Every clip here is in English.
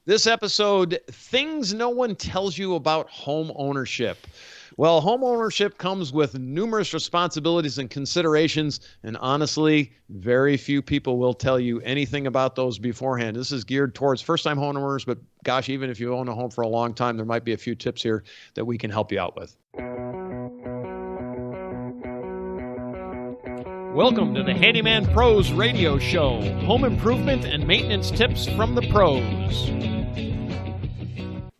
This episode, things no one tells you about home ownership. Well, home ownership comes with numerous responsibilities and considerations, and honestly, very few people will tell you anything about those beforehand. This is geared towards first-time homeowners, but gosh, even if you own a home for a long time, there might be a few tips here that we can help you out with. Welcome to the Handyman Pros radio show. Home improvement and maintenance tips from the pros.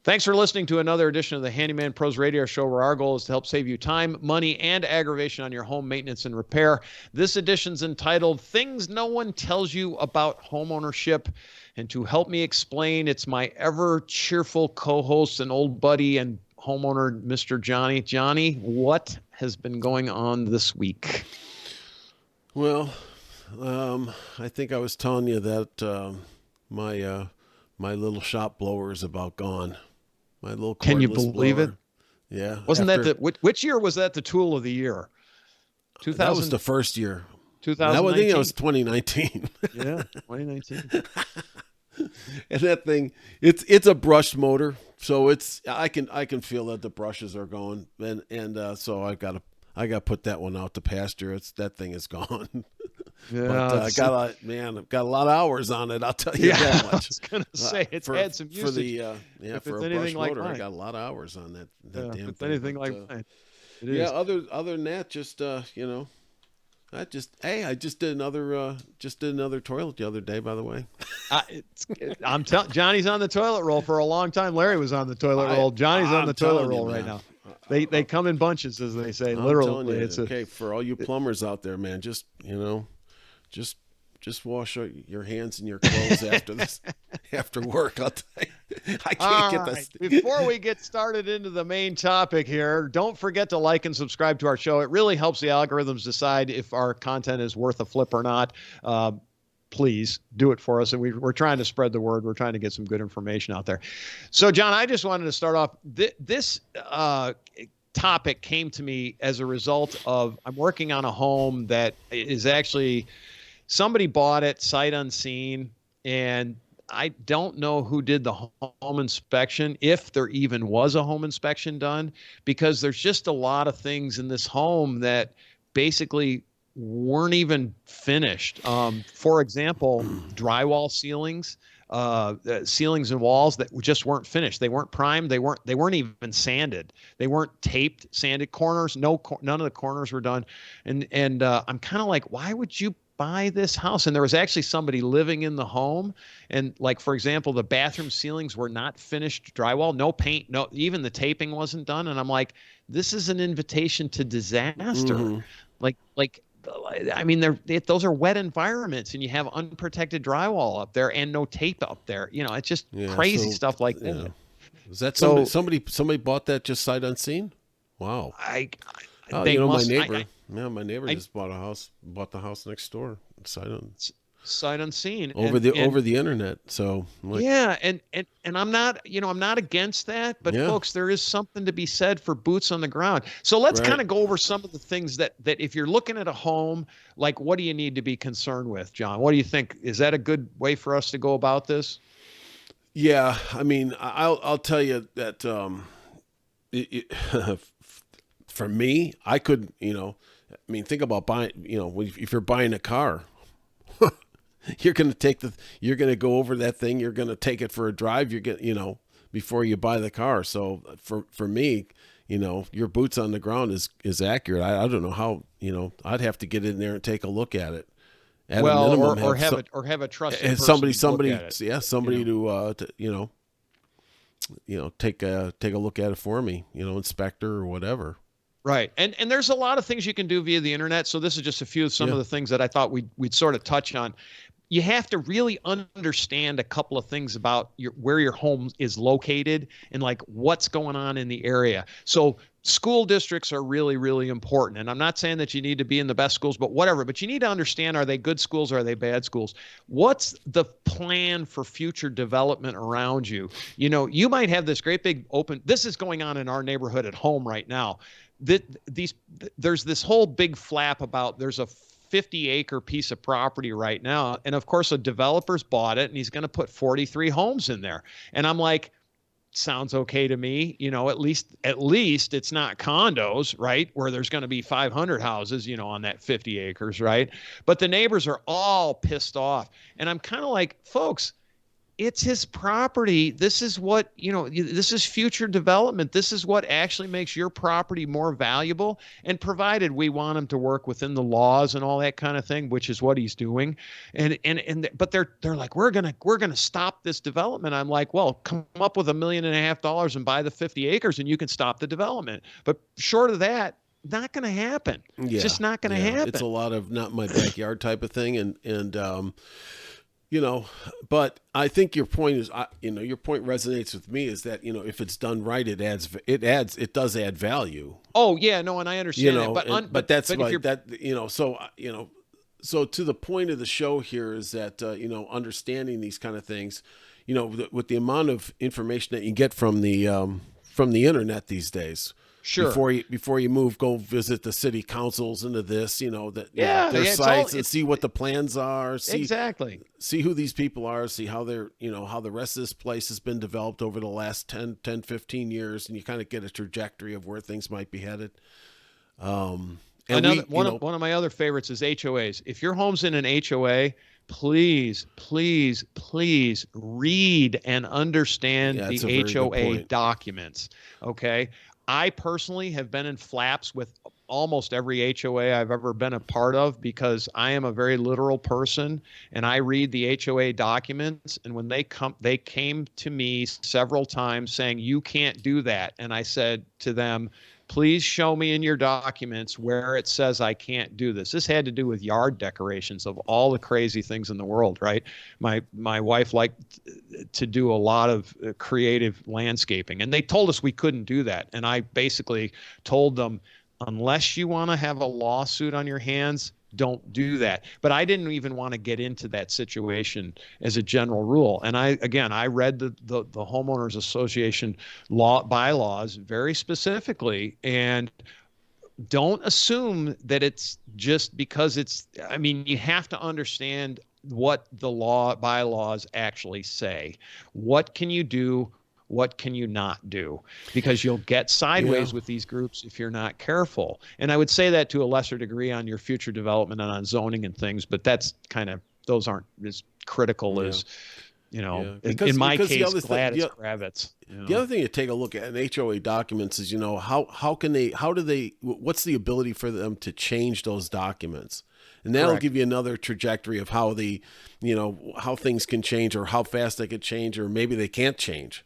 Thanks for listening to another edition of the Handyman Pros radio show, where our goal is to help save you time, money, and aggravation on your home maintenance and repair. This edition's entitled Things No One Tells You About Homeownership. And to help me explain, it's my ever cheerful co-host and old buddy and homeowner, Mr. Johnny. Johnny, what has been going on this week? Well, I think I was telling you that my little shop blower is about gone. My little cordless Can you believe blower. it? Yeah. Wasn't that which year was that the tool of the year? 2000, that was the first year. 2019. I think it was 2019. Yeah, 2019. And that thing, it's a brushed motor, so I can feel that the brushes are going, and so I got to put that one out to pasture. That thing is gone. Yeah, but I've got a lot of hours on it. I'll tell you that much. I was gonna say it's had some usage. For a brush motor, I got a lot of hours on that damn if it's thing. anything like mine, it is. Yeah. Other than that, just I just did another toilet the other day. By the way, I'm telling Johnny's on the toilet roll for a long time. Larry was on the toilet roll. Johnny's on the toilet roll right now. They come in bunches, as they say. Literally, it's okay for all you plumbers out there, man. Just wash your hands and your clothes after work. I'll tell you, I can't get this. Before we get started into the main topic here, don't forget to like and subscribe to our show. It really helps the algorithms decide if our content is worth a flip or not. Please do it for us. And we're trying to spread the word. We're trying to get some good information out there. So, John, I just wanted to start off. This topic came to me as a result of I'm working on a home that is actually somebody bought it sight unseen, and I don't know who did the home inspection, if there even was a home inspection done, because there's just a lot of things in this home that basically weren't even finished. For example, drywall ceilings, ceilings and walls that just weren't finished. They weren't primed. They weren't even sanded. They weren't taped, sanded corners. None of the corners were done. And I'm kind of like, why would you buy this house? And there was actually somebody living in the home. And like, for example, the bathroom ceilings were not finished drywall, no paint, no, even the taping wasn't done. And I'm like, this is an invitation to disaster. Mm-hmm. Like, I mean, those are wet environments, and you have unprotected drywall up there and no tape up there. It's just crazy stuff like that. Yeah. Is that somebody bought that just sight unseen? Wow. My neighbor just bought the house next door. Sight unseen over the internet. So and I'm not against that, but folks, there is something to be said for boots on the ground. So let's kind of go over some of the things that if you're looking at a home, like, what do you need to be concerned with, John? What do you think? Is that a good way for us to go about this? Yeah, I mean, I'll tell you that for me, I could, think about buying, if you're buying a car, you're going to go over that thing. You're going to take it for a drive. Before you buy the car. So for me, your boots on the ground is accurate. I don't know how, I'd have to get in there and take a look at it. At a minimum, have a trusted person somebody to take a look at it for me, inspector or whatever. Right. And there's a lot of things you can do via the internet. So this is just a few of some of the things that I thought we'd sort of touch on. You have to really understand a couple of things about where your home is located and like what's going on in the area. So school districts are really, really important. And I'm not saying that you need to be in the best schools, but whatever. But you need to understand, are they good schools or are they bad schools? What's the plan for future development around you? You might have this great big open, this is going on in our neighborhood at home right now. There's this whole big flap about there's a 50-acre piece of property right now. And of course, a developer's bought it and he's going to put 43 homes in there. And I'm like, sounds okay to me. At least it's not condos, right? Where there's going to be 500 houses, on that 50 acres, right? But the neighbors are all pissed off. And I'm kind of like, folks, it's his property. This is what, this is future development. This is what actually makes your property more valuable. And provided we want him to work within the laws and all that kind of thing, which is what he's doing. But they're like, we're going to stop this development. I'm like, well, come up with $1.5 million and buy the 50 acres and you can stop the development. But short of that, not going to happen. Yeah, it's just not going to happen. It's a lot of not my backyard type of thing. But I think your point is, your point resonates with me is that, if it's done right, it does add value. Oh yeah, no, and I understand that, but that's but like that, so to the point of the show here is that, understanding these kind of things, with the amount of information that you get from the internet these days. Sure. Before you move, go visit the city councils into this, their sites and see what the plans are. Exactly. See who these people are. See how they're, how the rest of this place has been developed over the last 10, 15 years, and you kind of get a trajectory of where things might be headed. One of my other favorites is HOAs. If your home's in an HOA, please read and understand the HOA documents. Okay. I personally have been in flaps with almost every HOA I've ever been a part of because I am a very literal person and I read the HOA documents. And when they came to me several times saying, you can't do that. And I said to them, please show me in your documents where it says I can't do this. This had to do with yard decorations of all the crazy things in the world, right? My wife liked to do a lot of creative landscaping, and they told us we couldn't do that. And I basically told them, unless you want to have a lawsuit on your hands, don't do that. But I didn't even want to get into that situation as a general rule. And I read the Homeowners Association bylaws very specifically, and don't assume that it's just because you have to understand what the bylaws actually say. What can you do? What can you not do? Because you'll get sideways with these groups if you're not careful. And I would say that to a lesser degree on your future development and on zoning and things, but those aren't as critical as, in my case, Gladys Kravitz. The other thing to take a look at in HOA documents is, what's the ability for them to change those documents? And that'll give you another trajectory of how how things can change or how fast they could change, or maybe they can't change.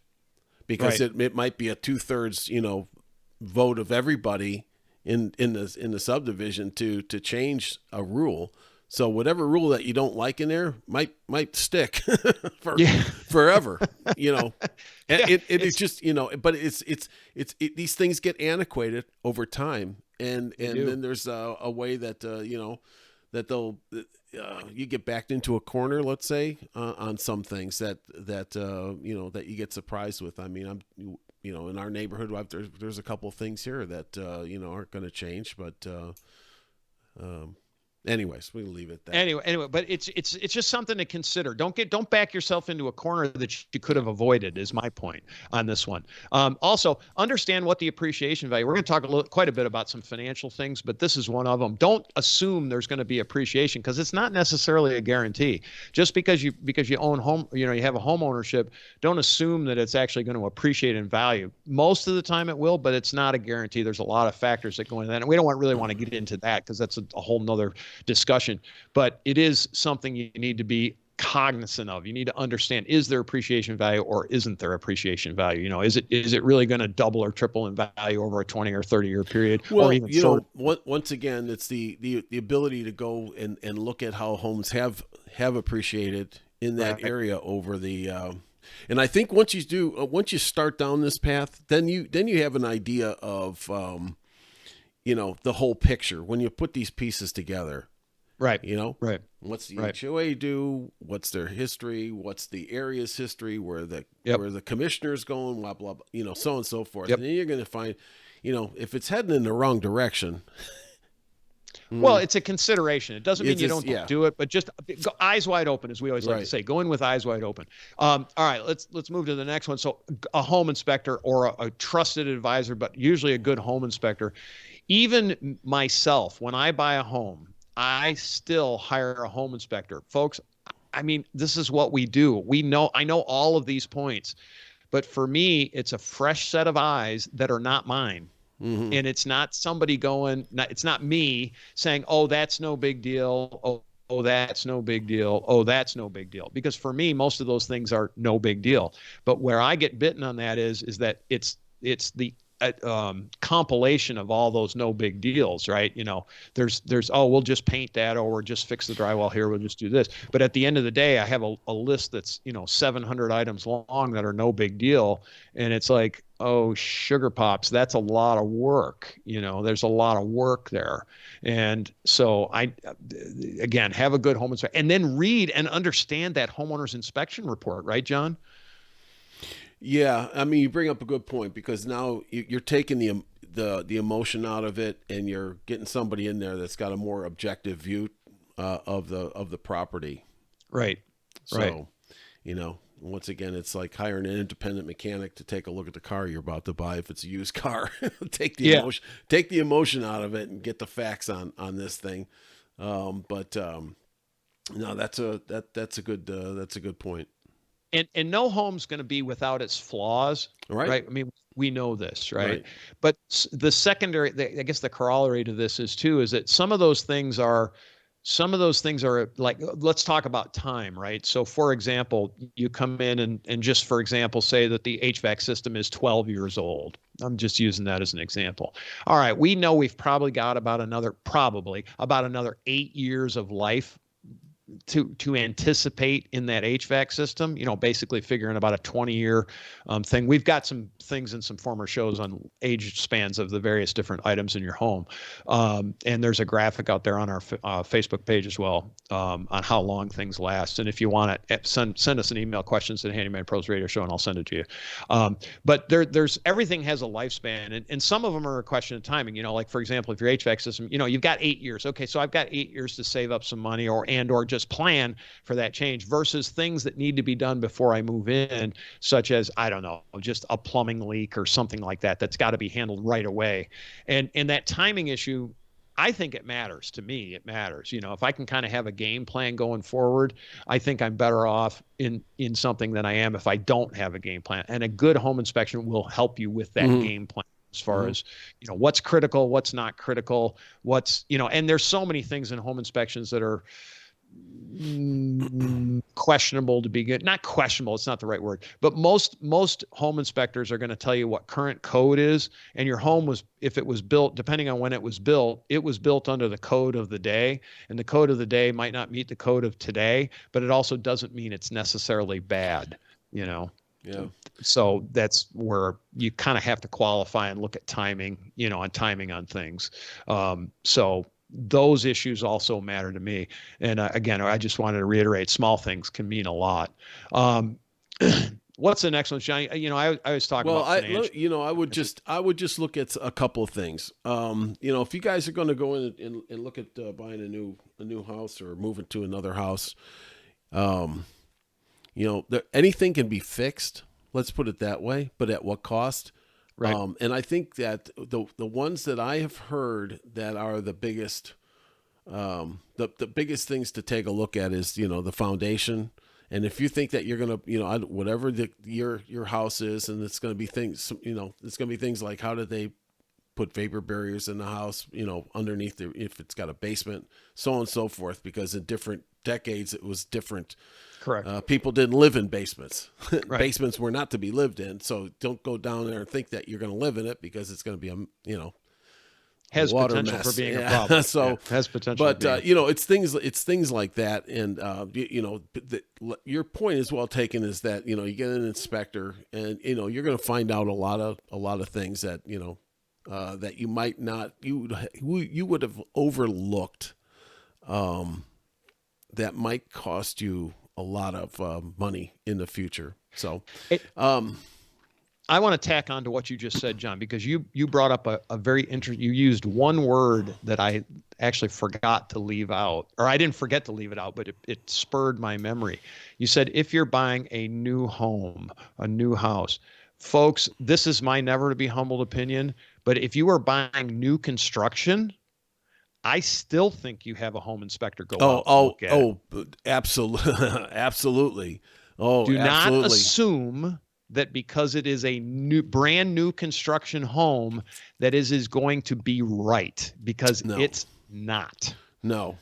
Because it might be a 2/3, vote of everybody in the subdivision to change a rule. So whatever rule that you don't like in there might stick forever. It's just but these things get antiquated over time, and then there's a way that that they'll you get backed into a corner, let's say, on some things that that you get surprised with. I mean, in our neighborhood, there's a couple of things here that aren't going to change, but anyways, we'll leave it there. Anyway, but it's just something to consider. Don't back yourself into a corner that you could have avoided, is my point on this one. Also, understand what the appreciation value. We're going to talk quite a bit about some financial things, but this is one of them. Don't assume there's going to be appreciation, because it's not necessarily a guarantee. Just because you own home, you have a home ownership, don't assume that it's actually going to appreciate in value. Most of the time it will, but it's not a guarantee. There's a lot of factors that go into that, and we don't really want to get into that because that's a whole nother discussion. But it is something you need to be cognizant of. You need to understand, is there appreciation value or isn't there appreciation value? Is it really going to double or triple in value over a 20 or 30 year period? Well, or even short? Once again, it's the ability to go and look at how homes have appreciated in that area over the and I think once you start down this path, then you have an idea of the whole picture when you put these pieces together. Right. Right. What's the HOA do? What's their history? What's the area's history? Where the commissioner's going? Blah blah. So on and so forth. Yep. And then you're going to find, if it's heading in the wrong direction. Well, it's a consideration. It doesn't mean It's you just, don't yeah, do it, but just go eyes wide open, as we always like to right. say. Go in with eyes wide open. All right, let's move to the next one. So, a home inspector or a trusted advisor, but usually a good home inspector. Even myself, when I buy a home, I still hire a home inspector, folks. I mean, this is what we do. I know all of these points, but for me, it's a fresh set of eyes that are not mine. Hmm. And it's not somebody it's not me saying, oh, that's no big deal. Oh, that's no big deal. Oh, that's no big deal. Because for me, most of those things are no big deal. But where I get bitten on that is that it's the compilation of all those no big deals, right? There's oh, we'll just paint that, or we'll just fix the drywall here, we'll just do this. But at the end of the day, I have a list that's 700 items long that are no big deal, and it's like, oh, sugar pops, that's a lot of work. There's a lot of work there. And so I, again, have a good home inspection and then read and understand that homeowner's inspection report, right, John? Yeah, I mean, you bring up a good point because now you're taking the emotion out of it, and you're getting somebody in there that's got a more objective view of the property. Right. Right. So, once again, it's like hiring an independent mechanic to take a look at the car you're about to buy if it's a used car. Yeah. Take the emotion out of it, and get the facts on this thing. But no, that's a good point. And no home's going to be without its flaws, All right, right? I mean, we know this, right? right. But the secondary, I guess the corollary to this is that some of those things are like, let's talk about time, right? So for example, you come in and just for example, say that the HVAC system is 12 years old. I'm just using that as an example. All right, we know we've probably about another 8 years of life to anticipate in that HVAC system, basically figuring about a 20-year thing. We've got some things in some former shows on age spans of the various different items in your home. And there's a graphic out there on our Facebook page as well on how long things last. And if you want to send us an email, questions at Handyman Pros Radio Show, and I'll send it to you. But there's everything has a lifespan, and some of them are a question of timing. Like for example, if your HVAC system, you've got 8 years. Okay, so I've got 8 years to save up some money or just plan for that change versus things that need to be done before I move in, such as, I don't know, just a plumbing leak or something like that that's got to be handled right away. And that timing issue, I think it matters. To me, it matters. If I can kind of have a game plan going forward, I think I'm better off in something than I am if I don't have a game plan. And a good home inspection will help you with that Mm-hmm. game plan as far Mm-hmm. as what's critical, what's not critical, and there's so many things in home inspections that are questionable to be good. Not questionable, it's not the right word, but most home inspectors are going to tell you what current code is, and your home was, if it was built, depending on when it was built under the code of the day, and the code of the day might not meet the code of today, but it also doesn't mean it's necessarily bad, you know. Yeah. So that's where you kind of have to qualify and look at timing, on timing on things. So those issues also matter to me. And again, I just wanted to reiterate, small things can mean a lot. Um, what's the next one, Johnny? I was talking Well, about financial. I would just look at a couple of things. If you guys are going to go in and look at buying a new house or moving to another house, anything can be fixed. Let's put it that way. But at what cost? Right. And I think that the ones that I have heard that are the biggest, the biggest things to take a look at is the foundation. And if you think that you're gonna, whatever your house is, and it's gonna be things, it's gonna be things like, how did they put vapor barriers in the house, underneath if it's got a basement, so on and so forth, because in different decades it was different. Correct. People didn't live in basements. Right. Basements were not to be lived in. So don't go down there and think that you're going to live in it, because it's going to be a Has water potential mess. for being a Yeah. problem. So, Yeah, has potential. but for being it's things like that. And your point is well taken. Is that you get an inspector, and you're going to find out a lot of things that that you might not you would have overlooked. That might cost you a lot of money in the future. So, it, I want to tack on to what you just said, John, because you brought up a very interesting. You used one word that I actually forgot to leave out, or I didn't forget to leave it out, but it spurred my memory. You said if you're buying a new home, a new house, folks, this is my never to be humbled opinion, but if you are buying new construction, I still think you have a home inspector go Oh, out and oh, look at it. oh, absolutely, absolutely. Oh, Do not absolutely. assume that because it is a brand new construction home that is going to be right, because No, it's not. no.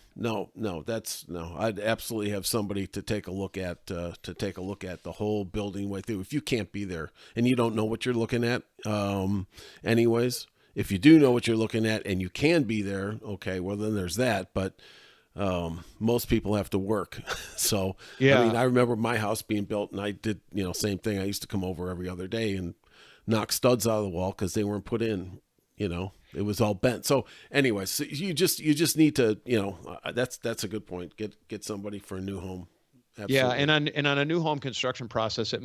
That's no. I'd absolutely have somebody to take a look at the whole building way through. If you can't be there and you don't know what you're looking at, anyways. If you do know what you're looking at and you can be there, okay, well then there's that. But most people have to work. So, I mean, Yeah. I remember my house being built and I did, same thing. I used to come over every other day and knock studs out of the wall because they weren't put in, it was all bent. So anyways, so you just need to, that's a good point. Get somebody for a new home. Yeah, Absolutely. and on a new home construction process, you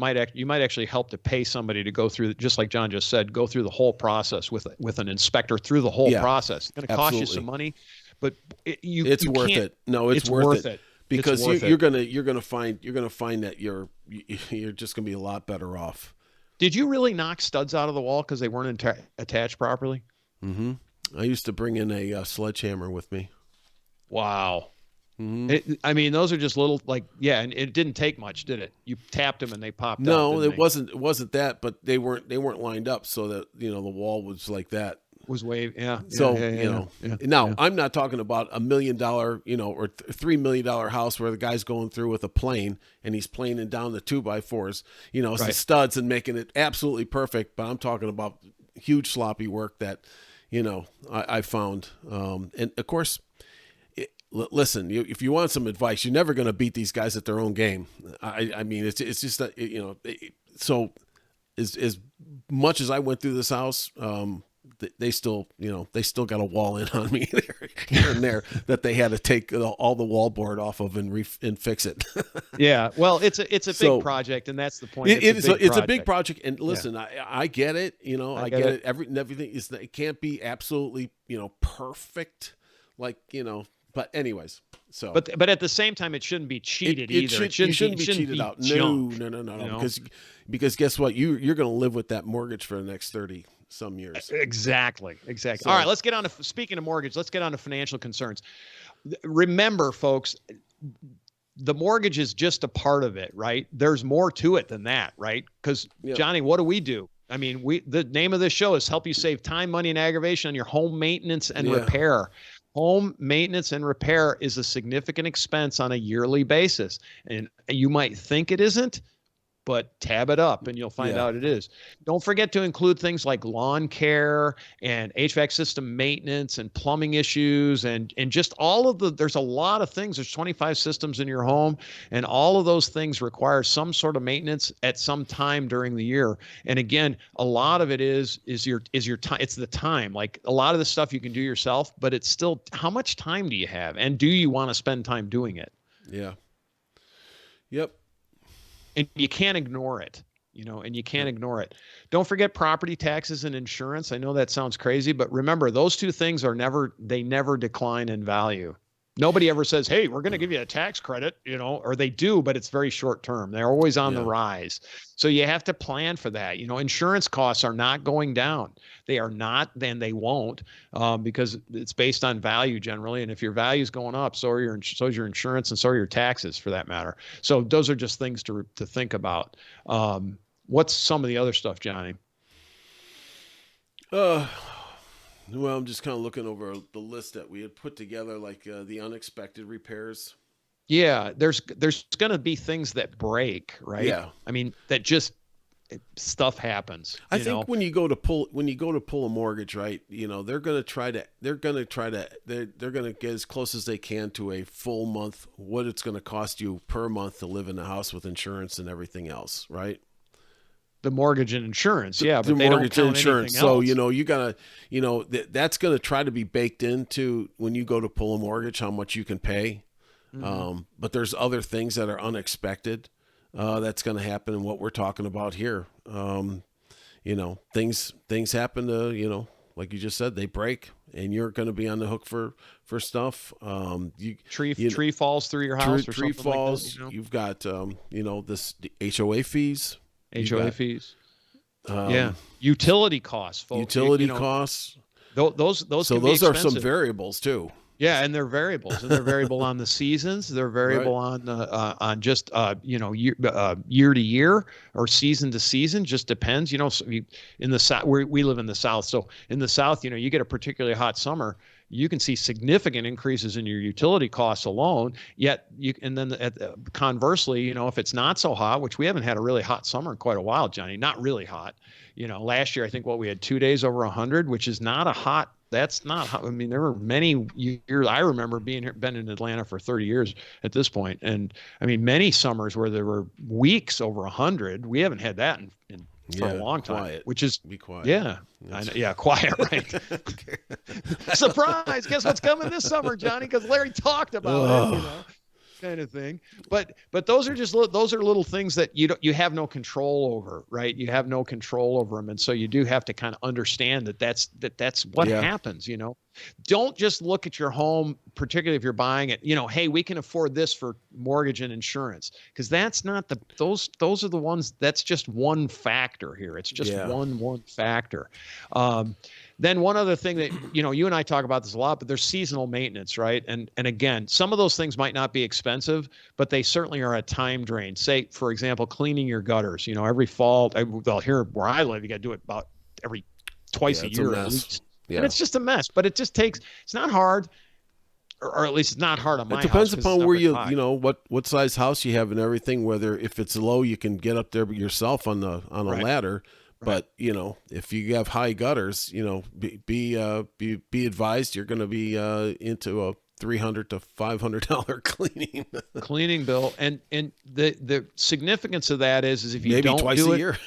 might actually help to pay somebody to go through, just like John just said, go through the whole process with an inspector through the whole Yeah, process. It's going to cost you some absolutely. money, but It's you worth can't. it. No, it's It's worth worth it it. It's because worth it. you're gonna find that you're just gonna be a lot better off. Did you really knock studs out of the wall because they weren't attached properly? Hmm. I used to bring in a sledgehammer with me. Wow. Hmm. I mean, those are just little, like, yeah, and it didn't take much, did it? You tapped them and they popped out, No, didn't it they? wasn't. It wasn't that, but they weren't lined up so that the wall was like that. Was wave, yeah, yeah, So yeah, yeah, yeah, now yeah. I'm not talking about $1 million, or $3 million house where the guy's going through with a plane and he's planing down the 2x4s, some Right. studs and making it absolutely perfect. But I'm talking about huge sloppy work that, I found. And of course, listen, if you want some advice, you're never going to beat these guys at their own game. I mean, it's just that, so as much as I went through this house, they still, they still got a wall in on me here and there that they had to take all the wallboard off of and fix it. Yeah. Well, it's a big So project, and that's the point. it, It's a it is big it's a big project. project. And Yeah, listen, I get it. I I get get it. it. Everything is, it can't be absolutely, perfect. Like, but anyways, so But at the same time, it shouldn't be cheated it either. should you shouldn't It be shouldn't cheated be out. No, junk. no, no, no, You no. know. Because guess what? You're going to live with that mortgage for the next 30 some years. Exactly. Exactly. All right. So Let's get on to, speaking of mortgage. Let's get on to financial concerns. Remember, folks, the mortgage is just a part of it, right? There's more to it than that, right? Because yep, Johnny, what do? I mean, the name of this show is help you save time, money, and aggravation on your home maintenance and yeah, repair. Home maintenance and repair is a significant expense on a yearly basis. And you might think it isn't, but tab it up and you'll find yeah, out it is. Don't forget to include things like lawn care and HVAC system maintenance and plumbing issues and just all of there's a lot of things. There's 25 systems in your home, and all of those things require some sort of maintenance at some time during the year. And again, a lot of it is your time. It's the time. Like a lot of the stuff you can do yourself, but it's still, how much time do you have? And do you want to spend time doing it? yeah, yep, And you can't ignore it, and you can't yep, ignore it. Don't forget property taxes and insurance. I know that sounds crazy, but remember, those two things they never decline in value. Nobody ever says, hey, we're going to give you a tax credit, or they do, but it's very short term. They're always on the yeah, rise. So you have to plan for that. Insurance costs are not going down. They are not, then they won't, because it's based on value generally. And if your value is going up, so is your insurance, and so are your taxes for that matter. So those are just things to think about. What's some of the other stuff, Johnny? uh well, I'm just kind of looking over the list that we had put together, like the unexpected repairs. Yeah, there's going to be things that break, right? Yeah, I mean, that just stuff happens, I think when you go to pull a mortgage, right? They're gonna get as close as they can to a full month, what it's gonna cost you per month to live in the house with insurance and everything else, right? The mortgage and insurance, yeah, The but they don't mortgage and count insurance. anything So else. you gotta, that's gonna try to be baked into when you go to pull a mortgage, how much you can pay. Hmm. But there's other things that are unexpected, that's going to happen in what we're talking about here. things happen to, like you just said, they break, and you're going to be on the hook for stuff. Tree falls through your house or Tree something like that. falls. You've got the HOA fees. You've HOA got fees. Yeah, utility costs, folks. utility costs. Those So can be those are some expensive. variables too. Yeah, and they're variables, and they're variable on the seasons. They're Right. variable on just year to year or season to season. Just depends. So in the south, we live in the south, so in the south, you get a particularly hot summer, you can see significant increases in your utility costs alone. Yet and then conversely, if it's not so hot, which we haven't had a really hot summer in quite a while, Johnny, not really hot. Last year I think we had 2 days over 100, which is not a hot. That's not how, I mean, there were many years. I remember been in Atlanta for 30 years at this point. And I mean, many summers where there were weeks over 100. We haven't had that for a long time, quiet. which is, Be quiet. yeah, I know, yeah, quiet, right? Surprise. Guess what's coming this summer, Johnny? Because Larry talked about it, kind of thing. But those are little things that you have no control over, right? You have no control over them, and so you do have to kind of understand that's what happens. Don't just look at your home, particularly if you're buying it. Hey, we can afford this for mortgage and insurance, because that's not those are the ones. That's just one factor here. It's just one factor. Then one other thing that, you and I talk about this a lot, but there's seasonal maintenance, right? And again, some of those things might not be expensive, but they certainly are a time drain. Say, for example, cleaning your gutters. Every fall, here where I live, you got to do it about every twice a year at least. Yeah. And it's just a mess, but it just takes, it's not hard, or at least it's not hard on my house. It depends upon where what size house you have and everything, whether if it's low, you can get up there yourself on a ladder. But if you have high gutters, be advised you're going to be into a $300 to $500 cleaning bill, and the significance of that is if you maybe don't twice do a it, year.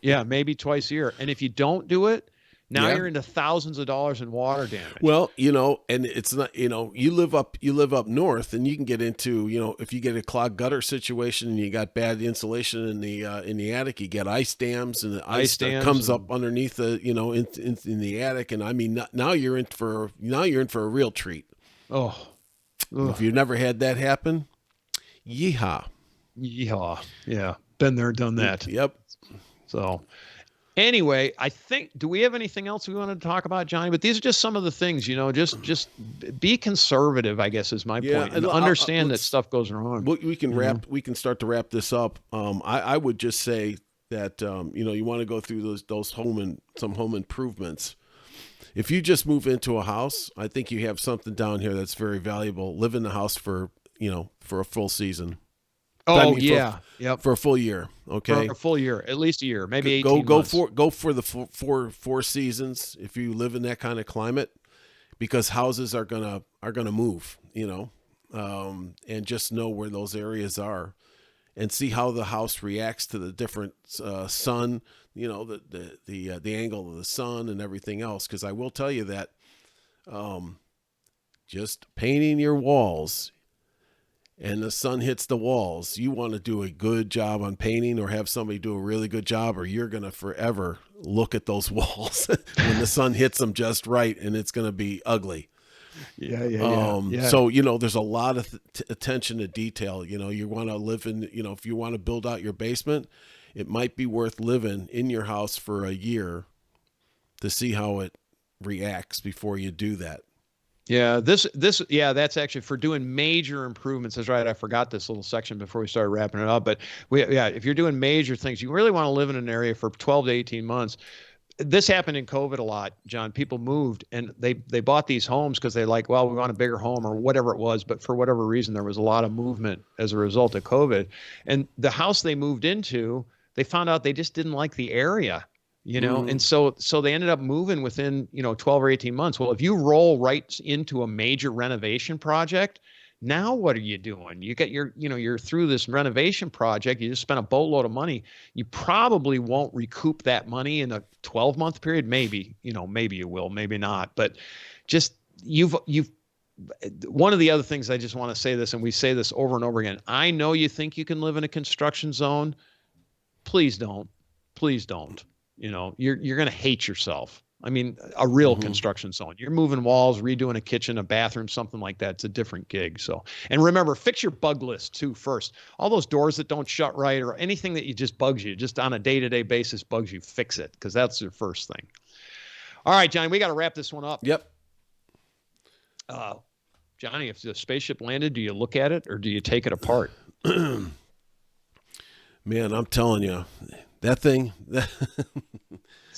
yeah, maybe twice a year, and if you don't do it, now you're into thousands of dollars in water damage. Well, and it's not, you live up north, and you can get into, if you get a clogged gutter situation and you got bad insulation in the attic, you get ice dams, and the ice comes up underneath the, in the attic. And I mean, now you're in for a real treat. Oh, if you've never had that happen, yeehaw. Yeah. Been there, done that. Yep. So anyway, I think, do we have anything else we wanted to talk about, Johnny? But these are just some of the things, just be conservative, I guess, is my point. And understand that stuff goes wrong. We can start to wrap this up. I would just say that, you want to go through those some home improvements. If you just move into a house, I think you have something down here that's very valuable. Live in the house for a full season. For a full year. Okay, for a full year, at least a year, maybe 18 months. Go for the four seasons if you live in that kind of climate, because houses are gonna move. And just know where those areas are, and see how the house reacts to the different sun. The angle of the sun and everything else. Because I will tell you that, just painting your walls, and the sun hits the walls, you want to do a good job on painting, or have somebody do a really good job, or you're going to forever look at those walls when the sun hits them just right, and it's going to be ugly. Yeah. So, there's a lot of attention to detail. You want to live in, if you want to build out your basement, it might be worth living in your house for a year to see how it reacts before you do that. Yeah, that's actually for doing major improvements. That's right. I forgot this little section before we started wrapping it up. But if you're doing major things, you really want to live in an area for 12 to 18 months. This happened in COVID a lot, John. People moved and they bought these homes because they we want a bigger home or whatever it was. But for whatever reason, there was a lot of movement as a result of COVID. And the house they moved into, they found out they just didn't like the area. And so they ended up moving within, 12 or 18 months. Well, if you roll right into a major renovation project, now what are you doing? You're through this renovation project. You just spent a boatload of money. You probably won't recoup that money in a 12-month period. Maybe you will, maybe not. But just one of the other things I just want to say this, and we say this over and over again. I know you think you can live in a construction zone. Please don't. Please don't. you're going to hate yourself. I mean, a real construction zone. You're moving walls, redoing a kitchen, a bathroom, something like that. It's a different gig. So, and remember, fix your bug list too first. All those doors that don't shut right or anything that you just bugs you, just on a day-to-day basis bugs you, fix it, because that's your first thing. All right, Johnny, we got to wrap this one up. Yep. Johnny, if the spaceship landed, do you look at it or do you take it apart? Man, I'm telling you, that thing.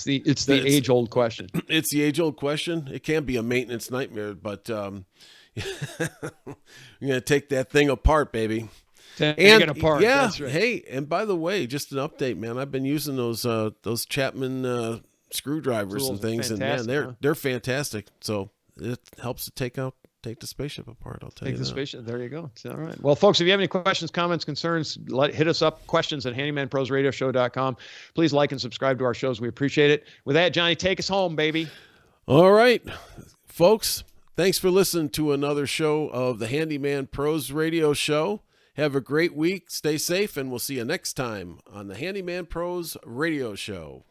It's the age-old question. It's the age-old question. It can be a maintenance nightmare, but you're gonna take that thing apart, baby. Take it apart. Yeah. That's right. Hey, and by the way, just an update, man. I've been using those Chapman screwdrivers and things, and man, they're fantastic. So it helps to take the spaceship apart. I'll tell you. Take the spaceship. There you go. All right. Well, folks, if you have any questions, comments, concerns, hit us up. Questions at handymanprosradioshow.com. Please like and subscribe to our shows. We appreciate it. With that, Johnny, take us home, baby. All right, folks. Thanks for listening to another show of the Handyman Pros Radio Show. Have a great week. Stay safe, and we'll see you next time on the Handyman Pros Radio Show.